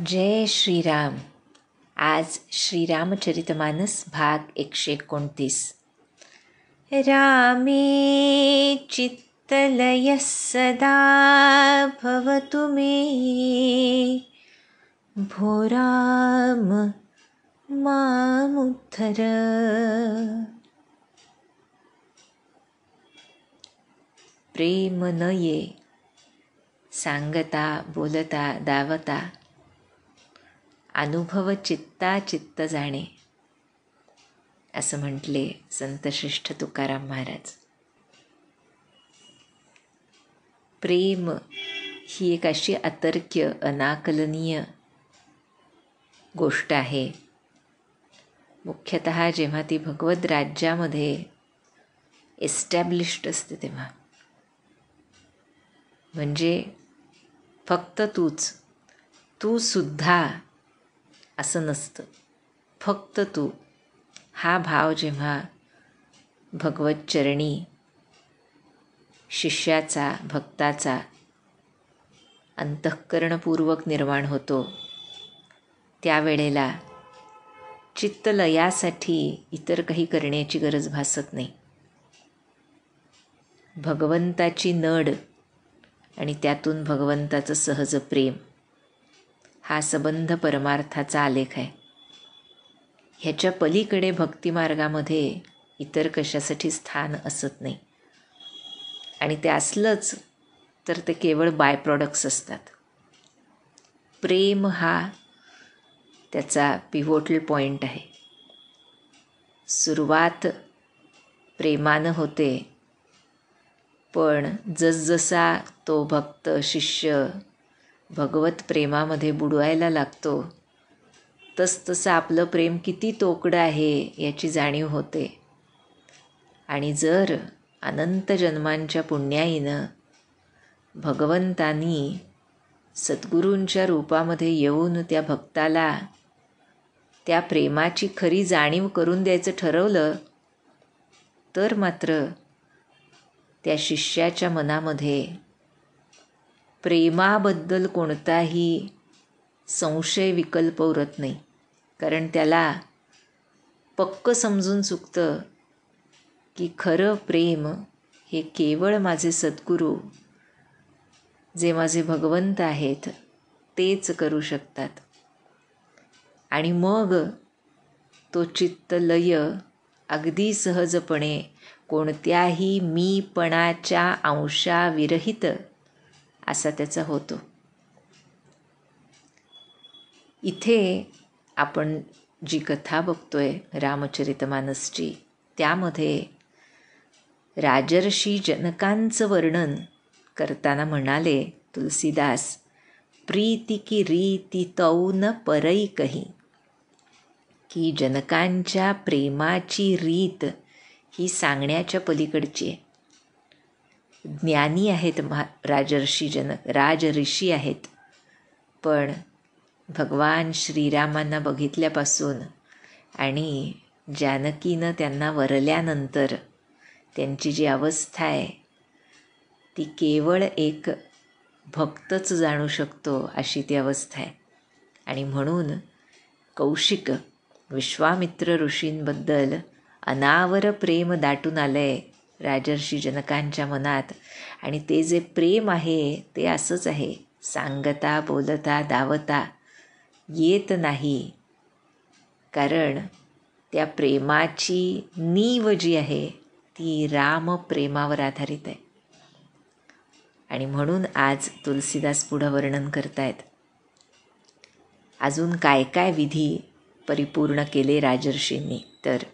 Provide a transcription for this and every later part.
जय श्रीराम. आज श्रीरामचरितमानस भाग 129. रामे चित्तलयः सदा भवतु मे, भो राम मामुद्धर. प्रेम न ये, सांगता बोलता दावता, अनुभव चित्ता चित्त जाणे, असं म्हटले संतश्रेष्ठ तुकाराम महाराज. प्रेम ही एक अशी अतर्क्य अनाकलनीय गोष्ट आहे. मुख्यतः जेव्हा ती भगवत राज्यामध्ये एस्टॅब्लिश्ड असते तेव्हा, म्हणजे फक्त तू सुद्धा असं नसतं, फक्त तू हा भाव जेव्हा भगवत चरणी शिष्याचा भक्ताचा अंतःकरणपूर्वक निर्माण होतो, त्यावेळेला चित्तलयासाठी इतर काही करण्याची गरज भासत नाही. भगवंताची नड आणि त्यातून भगवंताचं सहज प्रेम हा संबंध परमार्थाचा आलेख आहे. ह्याच्या पलीकडे भक्तिमार्गामध्ये इतर कशासाठी स्थान असत नाही, आणि ते असलंच तर ते केवळ बाय प्रॉडक्ट्स असतात. प्रेम हा त्याचा पिव्होटल पॉईंट आहे. सुरुवात प्रेमानं होते, पण जसजसा तो भक्त शिष्य भगवत प्रेमामध्ये बुडवायला लागतो, तसतसं आपलं प्रेम किती तोकडं आहे याची जाणीव होते. आणि जर अनंत जन्मांच्या पुण्याईनं भगवंतांनी सद्गुरूंच्या रूपामध्ये येऊन त्या भक्ताला त्या प्रेमाची खरी जाणीव करून द्यायचं ठरवलं, तर मात्र त्या शिष्याच्या मनामध्ये प्रेमाबद्दल कोणताही संशय विकल्प उरत नाही. कारण त्याला पक्क समजून चुकतं की खरं प्रेम हे केवळ माझे सद्गुरू, जे माझे भगवंत आहेत, तेच करू शकतात. आणि मग तो चित्तलय अगदी सहजपणे कोणत्याही मीपणाच्या अंशाविरहित असा त्याचा होतो. इथे आपण जी कथा बघतोय रामचरितमानसची, त्यामध्ये राजर्षी जनकांचं वर्णन करताना म्हणाले तुलसीदास, प्रीती की रीती तौ न परई कही, की जनकांच्या प्रेमाची रीत ही सांगण्याच्या पलीकडची आहे. ज्ञानी आहेत राजर्षी जनक, राजऋषी आहेत, पण भगवान श्रीरामांना बघितल्यापासून आणि जानकीनं त्यांना वरल्यानंतर त्यांची जी अवस्था आहे ती केवळ एक भक्तच जाणू शकतो अशी ती अवस्था आहे. आणि म्हणून कौशिक विश्वामित्र ऋषींबद्दल अनावर प्रेम दाटून आलंय राजर्षी जनकांच्या मनात. आणि ते जे प्रेम आहे ते असंच आहे, सांगता बोलता दावता येत नाही. कारण त्या प्रेमाची नीव जी आहे ती राम प्रेमावर आधारित आहे. आणि म्हणून आज तुलसीदास पुढं वर्णन करतायत अजून काय काय विधी परिपूर्ण केले राजर्षींनी. तर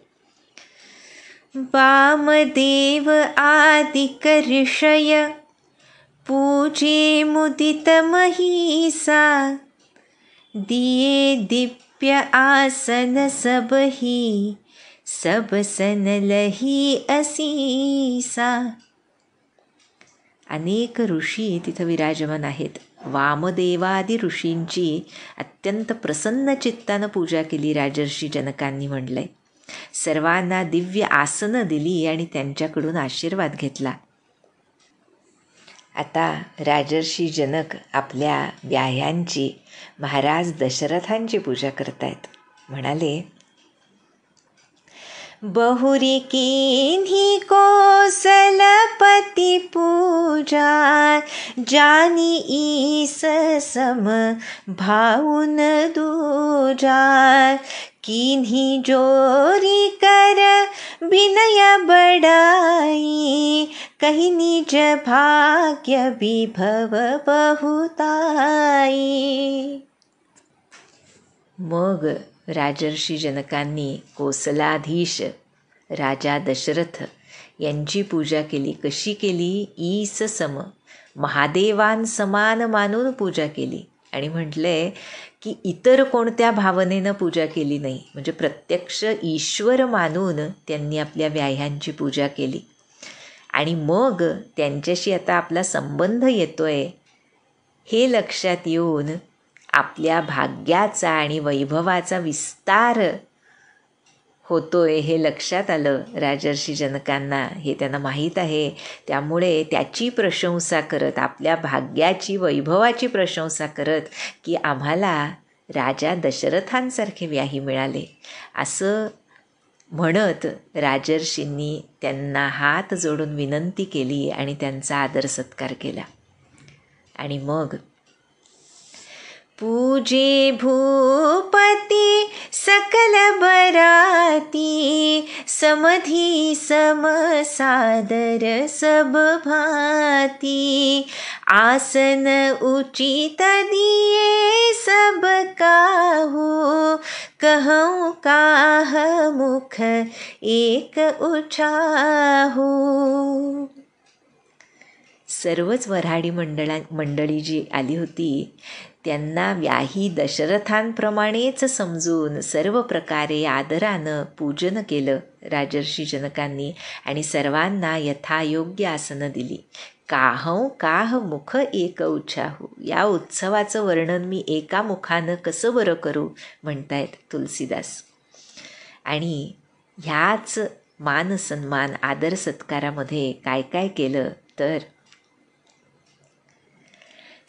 वामदेव आदिक ऋषय पूजे मुदित महिषा, दिये दिव्य आसन सबही, सब सन लही असीसा. अनेक ऋषी तिथं विराजमान आहेत. वामदेवादी ऋषींची अत्यंत प्रसन्न चित्तानं पूजा केली राजर्षी जनकांनी म्हणलंय. सर्वांना दिव्य आसनं दिली आणि त्यांच्याकडून आशीर्वाद घेतला. आता राजर्षी जनक आपल्या व्याह्यांची, महाराज दशरथांची पूजा करतायत. म्हणाले, बहुरी कीन्ही कौसलपती पूजा, जानी ईस सम भाऊन दूजा. कीन्ही जोरी कर विनय बड़ाई, कही निज भाग्य विभव बहुताई. मग राजर्षी जनकांनी कोसलाधीश राजा दशरथ यांची पूजा केली. कशी केली? ईस सम, महादेवान समान मानून पूजा केली. आणि म्हटलंय की इतर कोणत्या भावनेनं पूजा केली नाही, म्हणजे प्रत्यक्ष ईश्वर मानून त्यांनी आपल्या व्याह्यांची पूजा केली. आणि मग त्यांच्याशी आता आपला संबंध येतोय हे लक्षात येऊन आपल्या भाग्याचा आणि वैभवाचा विस्तार होतोय हे लक्षात आलं राजर्षी जनकांना. हे त्यांना माहीत आहे. त्यामुळे त्याची प्रशंसा करत, आपल्या भाग्याची, वैभवाची प्रशंसा करत की आम्हाला राजा दशरथांसारखे व्याही मिळाले असं म्हणत राजर्षींनी त्यांना हात जोडून विनंती केली आणि त्यांचा आदर सत्कार केला. आणि मग पूजे भूपती सकल बराती, समधी समसादर सब भाती. आसन उचित दिए सब काहू, कहूँ काह मुख एक उछाहू. सर्वच वऱ्हाडी मंडळी जी आली होती त्यांना व्याही दशरथांप्रमाणेच समजून सर्व प्रकारे आदरानं पूजन केलं राजर्षी जनकांनी आणि सर्वांना यथायोग्य आसनं दिली. काहं काह मुख एक उछाहू. या उत्सवाचं वर्णन मी एका मुखानं कसं बरं करू म्हणतायत तुलसीदास. आणि ह्याच मान सन्मान आदर सत्कारामध्ये काय काय केलं तर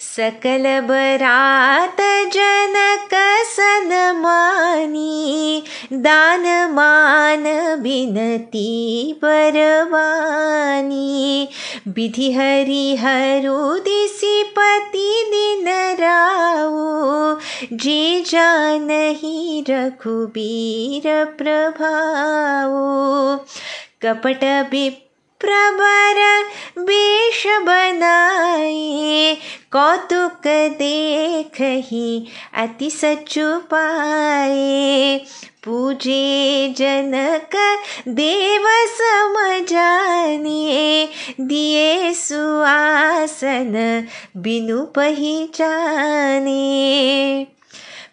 सकल बरात जनक सन्मानी, दान मान बिनती परवानी. विधि हरिहरु दिसि पति दिन राऊ, जे जानहि रघुबीर प्रभाऊ. कपट प्रबर वेश बनाए, कौतुक देखहि अति सचु पाए. पूजे जनक देव सम जाने, दिए सुआसन बिनु पहिचाने.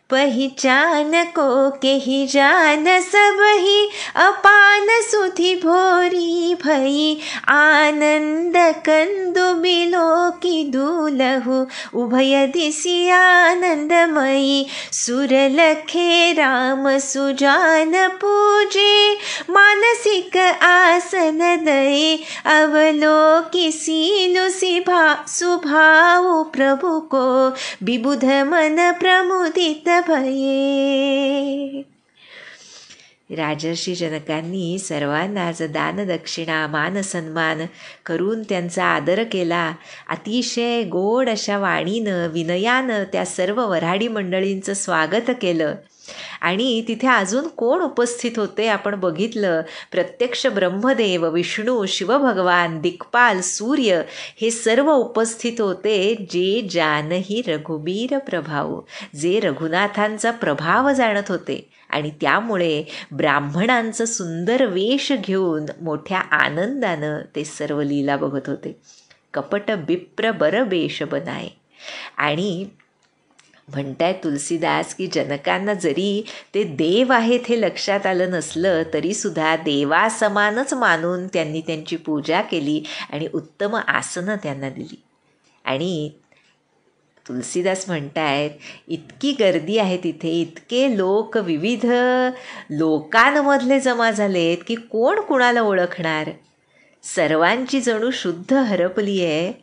पहिचान को केहि जान सबहि, अपान सुधि भोरी भई. आनंद कंदु बिलोकी दूलहु, उभय दिसि आनंदमयी. सुर लखे राम सुजान पूजे, मानसिक आसन दये. अवलोकी सीलु सुभाऊ प्रभु को, विबुध मन प्रमुदित भये. राजर्षी जनकांनी सर्वांनाच दानदक्षिणा मान सन्मान करून त्यांचा आदर केला. अतिशय गोड अशा वाणीनं विनयानं त्या सर्व वऱ्हाडी मंडळींचं स्वागत केलं. आणि तिथे अजून कोण उपस्थित होते आपण बघितलं. प्रत्यक्ष ब्रह्मदेव, विष्णू, शिवभगवान, दिक्पाल, सूर्य हे सर्व उपस्थित होते. जे जानही रघुबीर प्रभाऊ, जे रघुनाथांचा प्रभाव जाणत होते आणि त्यामुळे ब्राह्मणांचं सुंदर वेश घेऊन मोठ्या आनंदानं ते सर्व लीला बघत होते. कपट विप्र बर वेश बनाय. आणि म्हणताय तुलसीदास की जनकांना जरी ते देव आहेत हे लक्षात आलं नसलं तरीसुद्धा देवासमानच मानून त्यांनी त्यांची पूजा केली आणि उत्तम आसनं त्यांना दिली. आणि तुलसीदास म्हणतायत इतकी गर्दी आहे तिथे, इतके लोक विविध लोकांमधले जमा झालेत की कोण कुणाला ओळखणार. सर्वांची जणू शुद्ध हरपली आहे.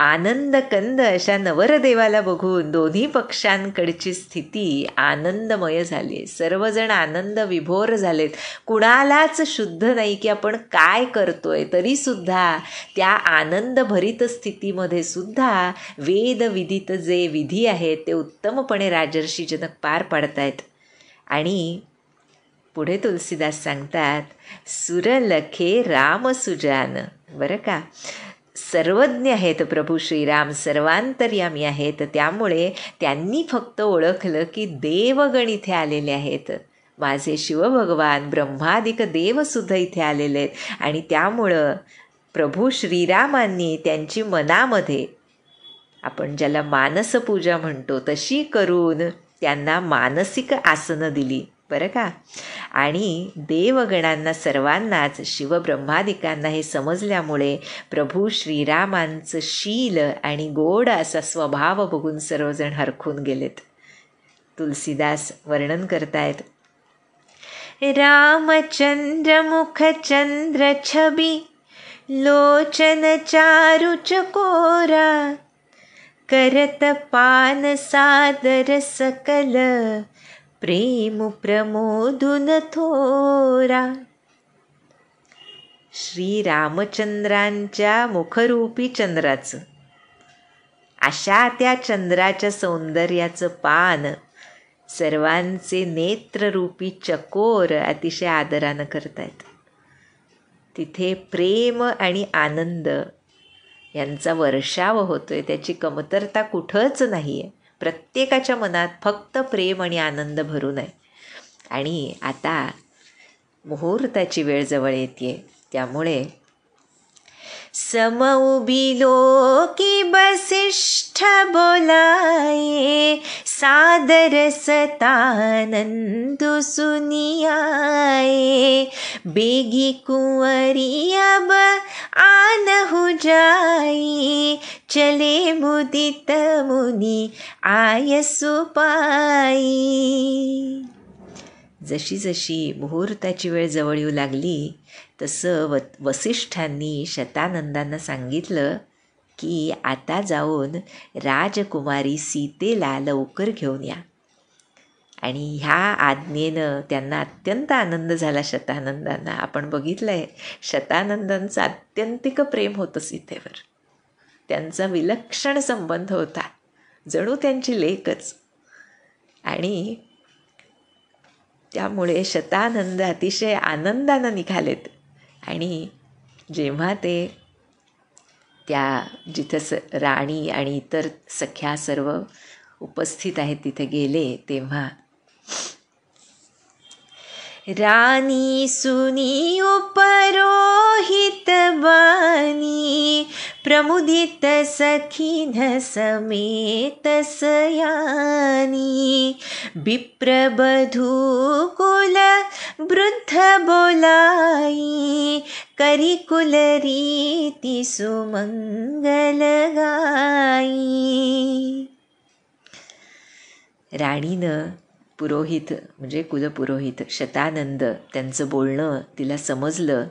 आनंद कंद अशा नवरदेवाला बघून दोन्ही पक्षांकडची स्थिती आनंदमय झाली. सर्वजण आनंद विभोर झालेत. कुणालाच शुद्ध नाही की आपण काय करतोय, तरीसुद्धा त्या आनंदभरित स्थितीमध्ये सुद्धा वेदविदित जे विधी आहेत ते उत्तमपणे राजर्षी जनक पार पाडतायत. आणि पुढे तुलसीदास सांगतात, सुरलखे राम सुजान. बरं का, सर्वज्ञ आहेत प्रभू श्रीराम, सर्वांतर्यामी आहेत. त्यामुळे त्यांनी फक्त ओळखलं की देवगण इथे आलेले आहेत, माझे शिवभगवान ब्रह्मादिक देवसुद्धा इथे आलेले आहेत. आणि त्यामुळं प्रभू श्रीरामांनी त्यांची मनामध्ये, आपण ज्याला मानसपूजा म्हणतो तशी करून त्यांना मानसिक आसनं दिली. बरं का, आणि देवगणांना सर्वांनाच शिवब्रह्मादिकांना हे समजल्यामुळे प्रभू श्रीरामांचं शील आणि गोड असा स्वभाव बघून सर्वजण हरखून गेलेत. तुलसीदास वर्णन करतायत, रामचंद्र मुखचंद्र छबी लोचन चारु चकोरा करत पान सादर सकल प्रेम प्रमोदुन थोरा. श्रीरामचंद्रांच्या मुखरूपी चंद्राचं, अशा त्या चंद्राच्या सौंदर्याचं पान सर्वांचे नेत्ररूपी चकोर अतिशय आदरानं करतायत. तिथे प्रेम आणि आनंद यांचा वर्षाव होतोय, त्याची कमतरता कुठंच नाही आहे. प्रत्येकाच्या मनात फक्त प्रेम आणि आनंद भरून आहे. आणि आता मुहूर्ताची वेळ जवळ येते, त्यामुळे समउबिलो की वसिष्ठ बोलाये सादर सतानंदु सुनियाए बेगी कुंवरी अब आनहु जाई चले मुदित मुनी आयसु पाई. जशी जशी मुहूर्ताची वेळ जवळ येऊ लागली तसं वसिष्ठांनी शतानंदांना सांगितलं की आता जाऊन राजकुमारी सीतेला लवकर घेऊन या. आणि ह्या आज्ञेनं त्यांना अत्यंत आनंद झाला शतानंदांना. आपण बघितलं आहे, शतानंदांचं आत्यंतिक प्रेम होतं सीतेवर. त्यांचा विलक्षण संबंध होता, जणू त्यांची लेकच. आणि त्यामुळे शतानंद अतिशय आनंदानं निघालेत. आणि जेव्हा ते त्या जिथं राणी आणि इतर सख्या सर्व उपस्थित आहेत तिथे गेले, तेव्हा रानी सुनी उपरोहित बानी प्रमुदित सखीन समेत सयानी विप्रबधू कुल वृद्ध बोलाई करी कुल रीति सुमंगल गाई. राणीनं पुरोहित म्हणजे कुलपुरोहित शतानंद त्यांचं बोलणं तिला समजलं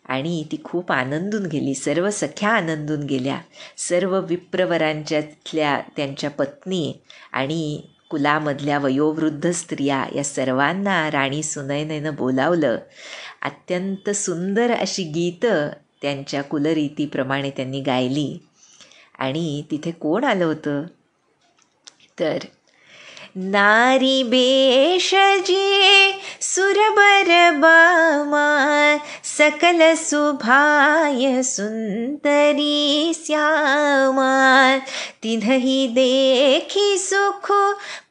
आणि ती खूप आनंदून गेली. सर्व सख्या आनंदून गेल्या. सर्व विप्रवरांच्यातल्या त्यांच्या पत्नी आणि कुलामधल्या वयोवृद्ध स्त्रिया या सर्वांना राणी सुनयनेनं बोलावलं. अत्यंत सुंदर अशी गीतं त्यांच्या कुलरीतीप्रमाणे त्यांनी गायली. आणि तिथे कोण आलं होतं तर नारी बेशजे सुरबर बामा सकल सुभाय सुंदरी श्यामा तिन्हि देखी सुख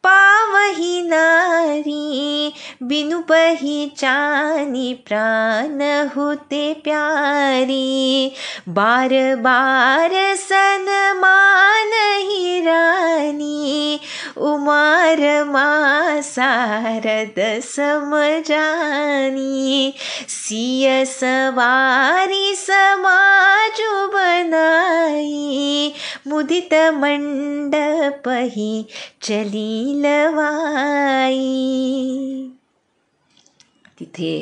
पावही नारी बिनु पहिचानी प्राण होते प्यारी बार बार सनमान ही रानी उमार मा सारद समजानी सिय सवारी समाजु बनाई मुदित मंडप ही चली लवाई. तिथे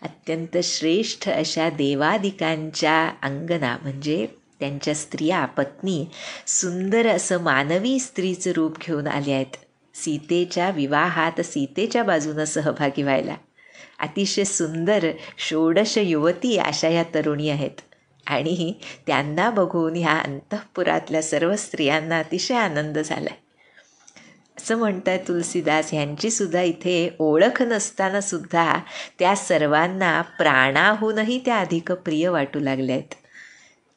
अत्यंत श्रेष्ठ अशा देवादिकांच्या अंगना म्हणजे त्यांच्या स्त्रिया पत्नी सुंदर असं मानवी स्त्रीचं रूप घेऊन आल्या आहेत सीतेच्या विवाहात सीतेच्या बाजूनं सहभागी व्हायला. अतिशय सुंदर 16 युवती अशा या तरुणी आहेत आणि त्यांना बघून ह्या अंतःपुरातल्या सर्व स्त्रियांना अतिशय आनंद झाला आहे. असं म्हणताय तुलसीदास, ह्यांचीसुद्धा इथे ओळख नसताना सुद्धा त्या सर्वांना प्राणाहूनही त्या अधिक प्रिय वाटू लागल्या आहेत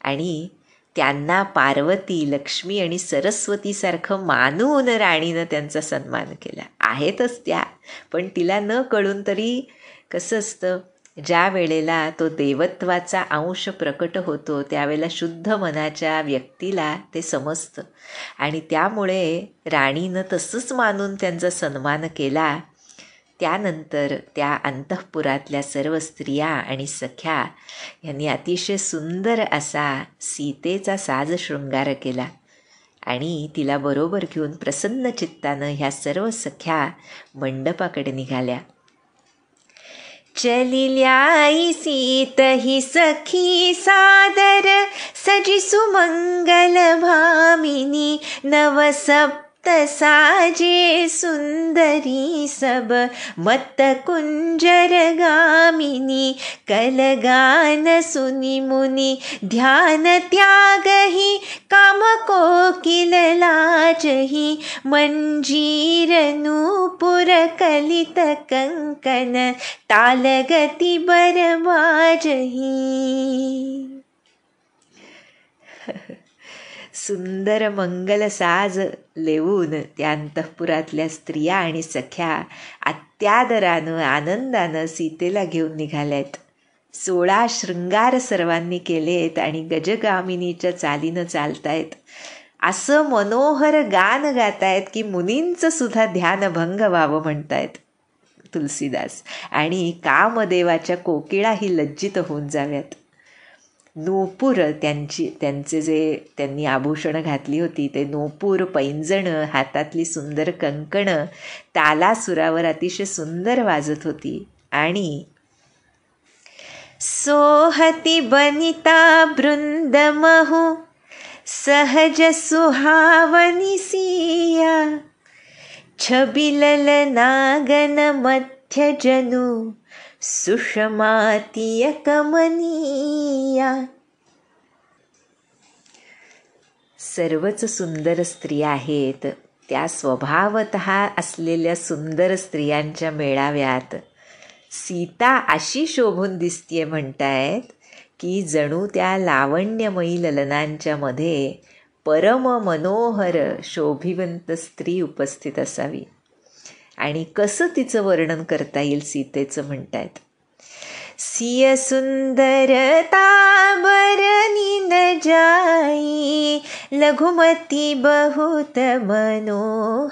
आणि त्यांना पार्वती, लक्ष्मी आणि सरस्वतीसारखं मानून राणीनं त्यांचा सन्मान केला. आहेतच त्या, पण तिला न कळून तरी कसं असतं, ज्या वेळेला तो देवत्वाचा अंश प्रकट होतो त्यावेळेला शुद्ध मनाच्या व्यक्तीला ते समजतं आणि त्यामुळे राणीनं तसंच मानून त्यांचा सन्मान केला. त्यानंतर त्या अंतःपुरातल्या सर्व स्त्रिया आणि सख्या यांनी अतिशय सुंदर असा सीतेचा साज शृंगार केला आणि तिला बरोबर घेऊन प्रसन्न चित्तानं ह्या सर्व सख्या मंडपाकडे निघाल्या. चलिल्याई सीत ही सखी सादर सजी सुमंगल भामिनी नवसप्त साजे सुंदरी सब मत कुंजर गामिनी कलगान सुनी मुनी ध्यान त्यागही काम कोकिल लाजही मंजीर नूपुर कलित कंकन तालगती बरबाजही. सुंदर मंगल साज लेवून त्या अंतःपुरातल्या स्त्रिया आणि सख्या अत्यादरानं आनंदानं सीतेला घेऊन निघाल्यात. 16 शृंगार सर्वांनी केलेत आणि गजगामिनीच्या चालीनं चालतायत. असं मनोहर गान गातायत की मुनींचं सुद्धा ध्यानभंग व्हावं म्हणतायत तुलसीदास आणि कामदेवाच्या कोकिळाही लज्जित होऊन जाव्यात. नूपूर त्यांचे जे त्यांनी आभूषणं घातली होती ते नूपूर, पैंजणं, हातातली सुंदर कंकणं तालासुरावर अतिशय सुंदर वाजत होती आणि सोहती बनिता बृंदमहु सहज सुहावनी सिया छबिलल नागन मध्य जनु सुषमातीय कमनीया. सर्वच सुंदर स्त्रिया आहेत. त्या स्वभावतः असलेल्या सुंदर स्त्रियांच्या मेळाव्यात सीता अशी शोभून दिसतीये म्हणतायत की जणू त्या लावण्यमयी ललनांच्या मध्ये परम मनोहर शोभिवंत स्त्री उपस्थित असावी. आणि कसं तिचं वर्णन करता येईल सीतेचं म्हणतायत. सिय सुंदरता बरनी न जाई लघुमती बहुत मनोहरताई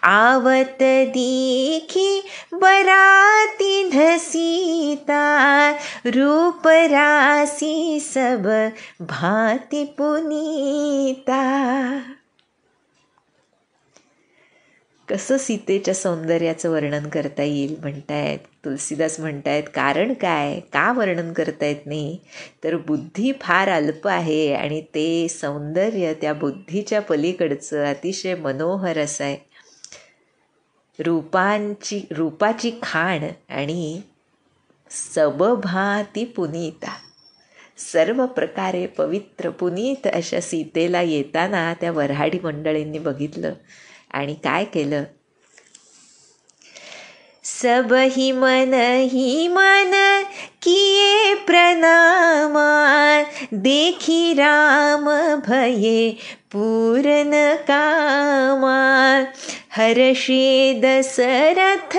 आवत देखी बराती धसीता रूप रासी सब भांति पुनीता. कसं सीतेच्या सौंदर्याचं वर्णन करता येईल म्हणतायत तुलसीदास म्हणतायत. कारण काय, का वर्णन करता येत नाही तर बुद्धी फार अल्प आहे आणि ते सौंदर्य त्या बुद्धीच्या पलीकडचं अतिशय मनोहर असं आहे. रूपाची खाण आणि सबभाती पुनीता, सर्व प्रकारे पवित्र पुनीत अशा सीतेला येताना त्या वऱ्हाडी मंडळींनी बघितलं आणि काय केलं. सब ही मन किए प्रणामा देखी राम भये पूरन कामा हर्षे दशरथ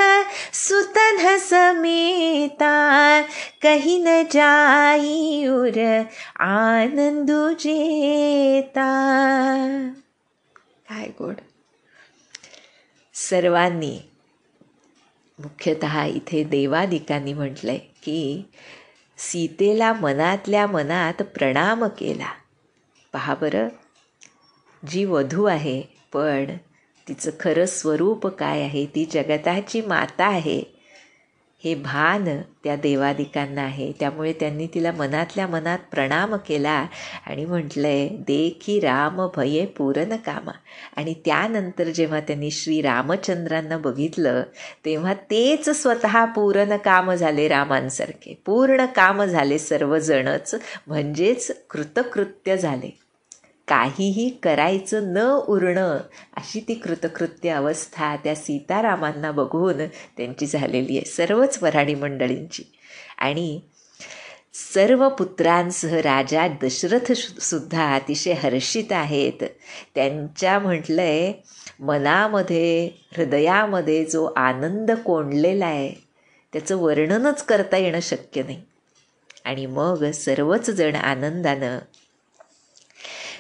सुतन समेता कही न जाई उर आनंदु जेता. काय गोड. सर्वांनी मुख्यतः इथे देवादिकांनी म्हटलंय की सीतेला मनातल्या मनात प्रणाम केला. पहा बरं, जी वधू आहे पण तिचं खरं स्वरूप काय आहे, ती जगताची माता आहे हे भान त्या देवादिकांना आहे. त्यामुळे त्यांनी तिला मनातल्या मनात प्रणाम केला आणि म्हटलंय, देखी राम भये पूर्ण कामा. आणि त्यानंतर जेव्हा त्यांनी श्री रामचंद्रांना बघितलं तेव्हा तेच स्वतः पूर्ण काम झाले. रामांसारखे पूर्ण काम झाले सर्वजणच, म्हणजेच कृतकृत्य झाले. काहीही करायचं न उरणं अशी ती कृतकृत्य अवस्था त्या सीतारामांना बघून त्यांची झालेली आहे, सर्वच वऱ्हाडी मंडळींची. आणि सर्व पुत्रांसह राजा दशरथ सुद्धा अतिशय हर्षित आहेत. त्यांच्या म्हटलंय मनामध्ये हृदयामध्ये जो आनंद कोंडलेला आहे त्याचं वर्णनच करता येणं शक्य नाही. आणि मग सर्वच जण आनंदानं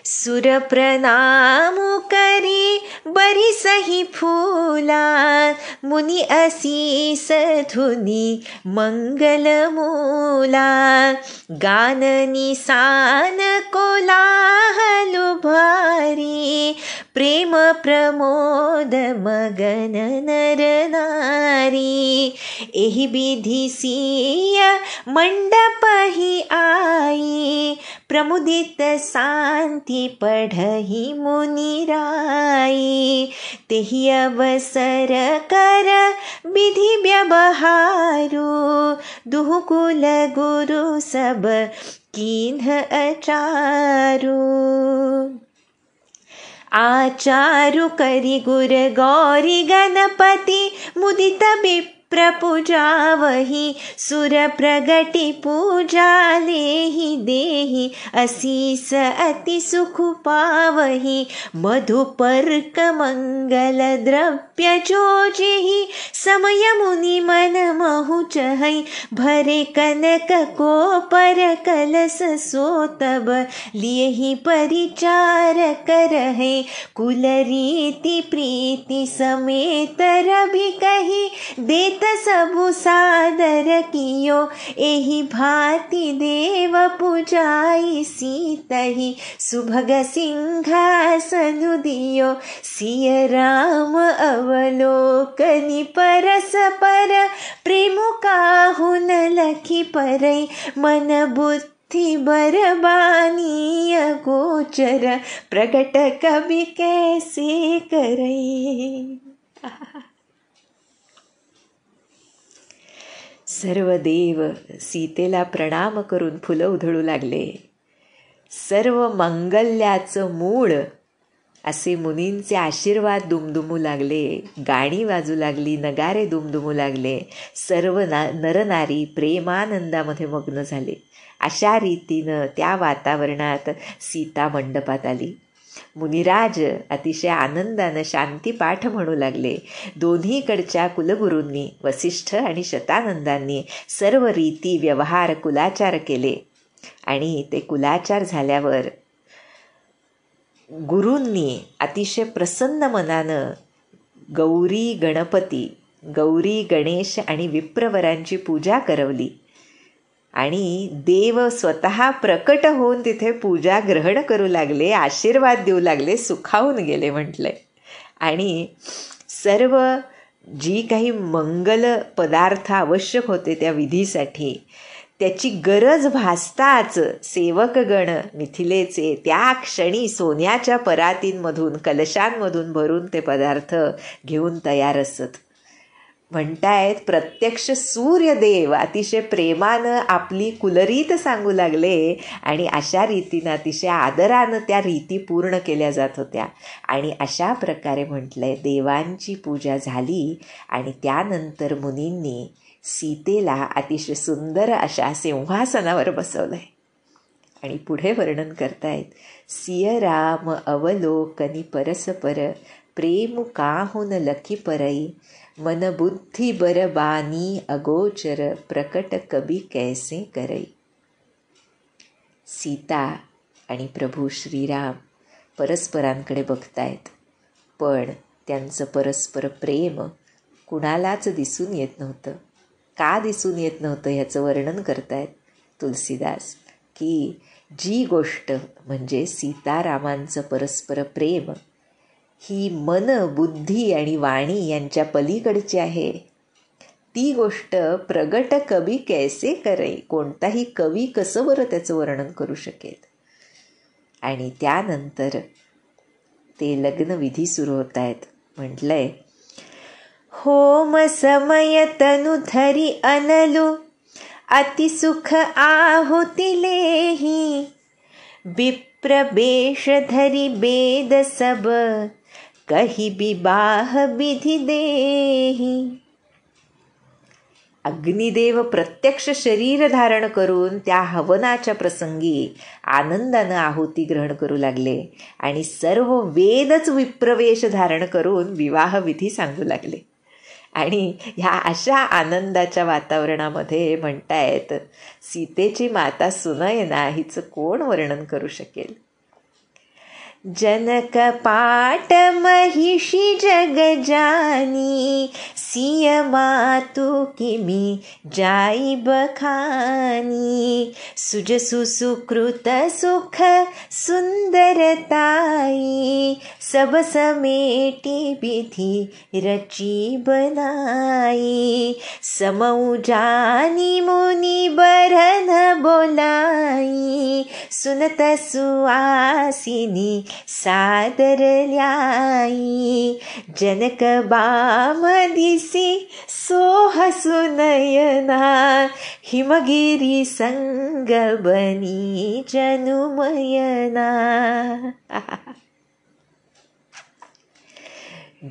सुर प्रणामु करी बरी सही फूला, मुनि असीस धुनी मंगल मूला, गान निसान कोलाहल भारी, प्रेम प्रमोद मगन नर नारी, एहि विधि सिय मंडप ही आई, प्रमुदित शांति पढ़हि मुनिराई, तेहि अवसर कर विधि व्यवहारु, दुहु कुल गुरु सब कीन्ह अचारु, आचारु करि गुर गौरी गणपति, मुदित प्रपूजावहि, सुर प्रगटि पूजा लेहि देहि, असीस अति सुख पावहि, मधुपर्क मंगल द्रव्य जोजेहि, समय मुनि मन महु चहै, भरे कनक को पर कलश सोतब, लियहि परिचार करहै, कुल रीति प्रीति समेत रवि कहि, देत सबु सादर कियो, एहि भांति देव पूजाई सीतहि, सुभग सिंहासनु दियो, सिय राम अवलोकनि परस पर, प्रेम काहु न लखि परई, मन बुद्धि बरबानी अगोचर, प्रगट कवि कैसे करई. सर्व देव सीतेला प्रणाम करून फुलं उधळू लागले. सर्व मंगल्याचं मूळ असे मुनींचे आशीर्वाद दुमदुमू लागले, गाणी वाजू लागली, नगारे दुमदुमू लागले. सर्व नरनारी प्रेमानंदामध्ये मग्न झाले. अशा रीतीनं त्या वातावरणात सीता मंडपात आली. मुनिराज अतिशय आनंदानं शांतीपाठ म्हणू लागले. दोन्हीकडच्या कुलगुरूंनी वसिष्ठ आणि शतानंदांनी सर्व रीती व्यवहार कुलाचार केले. आणि ते कुलाचार झाल्यावर गुरूंनी अतिशय प्रसन्न मनानं गौरी गणपती, गौरी गणेश आणि विप्रवरांची पूजा करवली. आणि देव स्वतः प्रकट होऊन तिथे पूजा ग्रहण करू लागले, आशीर्वाद देऊ लागले, सुखावून गेले म्हटलंय. आणि सर्व जी काही मंगल पदार्थ आवश्यक होते त्या विधीसाठी त्याची गरज भासताच सेवकगण मिथिलेचे त्या क्षणी सोन्याच्या परातींमधून कलशांमधून भरून ते पदार्थ घेऊन तयार असत. म्हणतायत प्रत्यक्ष सूर्यदेव अतिशय प्रेमानं आपली कुलरीत सांगू लागले. आणि अशा रीतीनं अतिशय आदरानं त्या रीती पूर्ण केल्या जात होत्या. आणि अशा प्रकारे म्हटलंय देवांची पूजा झाली. आणि त्यानंतर मुनींनी सीतेला अतिशय सुंदर अशा सिंहासनावर बसवलंय. आणि पुढे वर्णन करतायत, सिय राम अवलोकनी परसपर, प्रेम काहुन लखी परई, मन बुद्धि बरबानी अगोचर, प्रकट कबी कैसे करई. सीता आणि प्रभू श्रीराम परस्परांकडे बघतायत, पण त्यांचं परस्पर प्रेम कुणालाच दिसून येत नव्हतं. का दिसून येत नव्हतं ह्याचं वर्णन करतायत तुलसीदास, की जी गोष्ट म्हणजे सीतारामांचं परस्पर प्रेम ही मन, बुद्धी आणि वाणी यांच्या पलीकडची आहे. ती गोष्ट प्रगट कवी कैसे करे, कोणताही कवी कसं बरं त्याचं वर्णन करू शकेल. आणि त्यानंतर ते लग्नविधी सुरू होत आहेत. म्हटलंय, होम समय तनु धरी अनलू अतिसुख आहुतिलेही, विप्र बेश धरी बेद सब कही विवाह विधी देही. अग्निदेव प्रत्यक्ष शरीर धारण करून त्या हवनाच्या प्रसंगी आनंदानं आहुती ग्रहण करू लागले आणि सर्व वेदच विप्रवेश धारण करून विवाहविधी सांगू लागले. आणि ह्या अशा आनंदाच्या वातावरणामध्ये म्हणतायत, सीतेची माता सुनयना हिचं कोण वर्णन करू शकेल. जनक पाट महिषी जग जानी, सिय मातु किमी जाई बखानी. सुजसु सुकृत सुख सुंदरताई, सब समेटी विधि रची बनाई. समऊ जानी मुनि बरन बोलाई, सुनत सुआसिनी सादर ल्याई. जनक बाम दिसी सोह सुनयना, हिमगिरी संग बनी जनुमयना.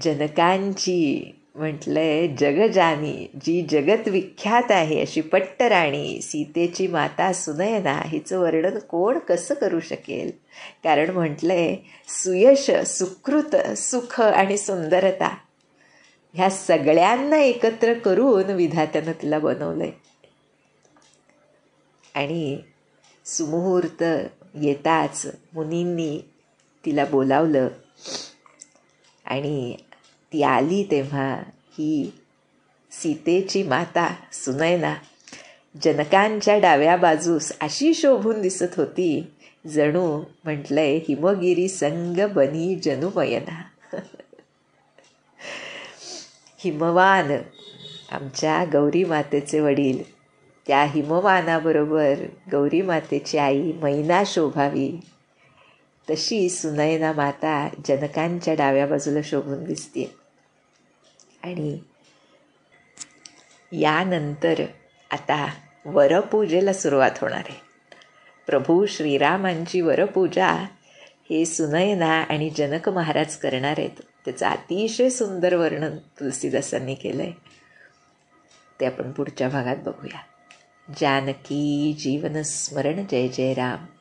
जनकांची म्हटलंय जगजानी, जी जगत विख्यात आहे अशी पट्टराणी सीतेची माता सुनयना हिचं वर्णन कोण कसं करू शकेल. कारण म्हटलंय, सुयश, सुकृत, सुख आणि सुंदरता ह्या सगळ्यांना एकत्र करून विधात्यानं तिला बनवलंय. आणि सुमुहूर्त येताच मुनींनी तिला बोलावलं आणि ती आली. तेव्हा ही सीतेची माता सुनयना जनकांच्या डाव्या बाजूस अशी शोभून दिसत होती, जणू म्हटलंय हिमगिरी संग बनी जनुमयना. हिमवान आमच्या गौरी मातेचे वडील, त्या हिमवानाबरोबर गौरी मातेची आई मैना शोभावी, तशी सुनयना माता जनकांच्या डाव्या बाजूला शोभून दिसते. आणि यानंतर आता वरपूजेला सुरुवात होणार आहे. प्रभू श्रीरामांची वरपूजा हे सुनयना आणि जनक महाराज करणार आहेत. त्याचं अतिशय सुंदर वर्णन तुलसीदासांनी केलं आहे. ते आपण पुढच्या भागात बघूया. जानकी जीवन स्मरण. जय जय राम.